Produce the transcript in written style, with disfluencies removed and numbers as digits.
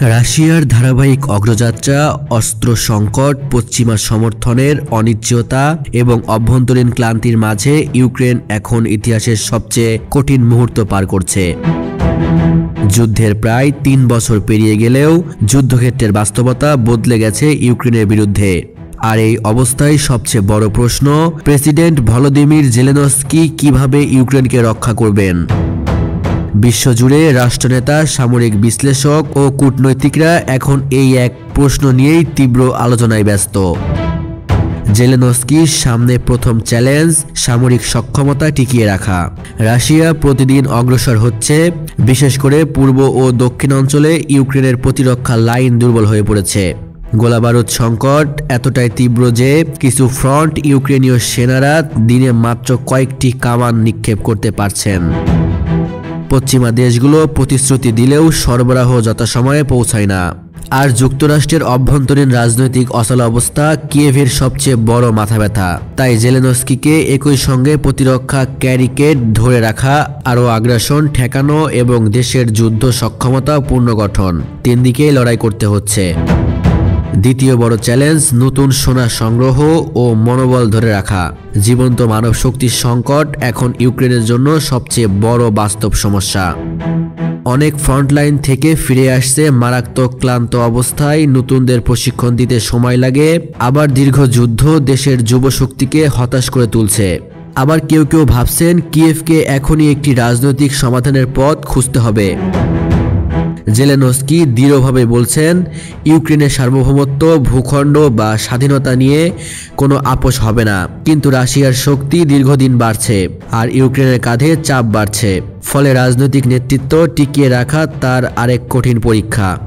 রাশিয়ার ধারাবাহিক অগ্রযাত্রা, অস্ত্র সংকট, পশ্চিমা সমর্থনের অনিশ্চয়তা এবং অভ্যন্তরীণ ক্লান্তির মাঝে ইউক্রেন এখন ইতিহাসের সবচেয়ে কঠিন মুহূর্ত পার করছে। যুদ্ধের প্রায় ৩ বছর পেরিয়ে গেলেও যুদ্ধক্ষেত্রের বাস্তবতা বদলে গেছে ইউক্রেনের বিরুদ্ধে। আর এই অবস্থায় সবচেয়ে বড় প্রশ্ন, প্রেসিডেন্ট ভলোদিমির জেলেনস্কি কিভাবে ইউক্রেনকে রক্ষা করবেন? বিশ্বজুড়ে রাষ্ট্রনেতা, সামরিক বিশ্লেষক ও কূটনৈতিকরা এখন এই এক প্রশ্ন নিয়েই তীব্র আলোচনায় ব্যস্ত। জেলেনস্কির সামনে প্রথম চ্যালেঞ্জ সামরিক সক্ষমতা টিকিয়ে রাখা। রাশিয়া প্রতিদিন অগ্রসর হচ্ছে, বিশেষ করে পূর্ব ও দক্ষিণ অঞ্চলে ইউক্রেনের প্রতিরক্ষা লাইন দুর্বল হয়ে পড়েছে। গোলাবারুদ সংকট এতটাই তীব্র যে কিছু ফ্রন্ট ইউক্রেনীয় সেনারা দিনে মাত্র কয়েকটি কামান নিক্ষেপ করতে পারছেন। পশ্চিমা দেশগুলো প্রতিশ্রুতি দিলেও সরবরাহ যথাসময়ে পৌঁছায় না। আর যুক্তরাষ্ট্রের অভ্যন্তরীণ রাজনৈতিক অচলাবস্থা কিয়েভের সবচেয়ে বড় মাথাব্যথা। তাই জেলেনস্কিকে একই সঙ্গে প্রতিরক্ষা ক্যারিকেড ধরে রাখা, আরও আগ্রাসন ঠেকানো এবং দেশের যুদ্ধ সক্ষমতা পুনর্গঠন, ৩ দিকেই লড়াই করতে হচ্ছে। দ্বিতীয় বড় চ্যালেঞ্জ নতুন সোনা সংগ্রহ ও মনোবল ধরে রাখা। জীবন্ত মানব শক্তির সংকট এখন ইউক্রেনের জন্য সবচেয়ে বড় বাস্তব সমস্যা। অনেক ফ্রন্টলাইন থেকে ফিরে আসছে মারাত্মক ক্লান্ত অবস্থায়, নতুনদের প্রশিক্ষণ দিতে সময় লাগে। আবার দীর্ঘ যুদ্ধ দেশের যুবশক্তিকে হতাশ করে তুলছে। আবার কেউ কেউ ভাবছেন কিয়েভকে এখনই একটি রাজনৈতিক সমাধানের পথ খুঁজতে হবে। জেলেনস্কি দৃঢ়ভাবে বলছেন, ইউক্রেনের সার্বভৌমত্ব, ভূখণ্ড বা স্বাধীনতা নিয়ে কোনো আপোষ হবে না। কিন্তু রাশিয়ার শক্তি দীর্ঘদিন বাড়ছে আর ইউক্রেনের কাঁধে চাপ বাড়ছে। ফলে রাজনৈতিক নেতৃত্ব টিকিয়ে রাখা তার আরেক কঠিন পরীক্ষা।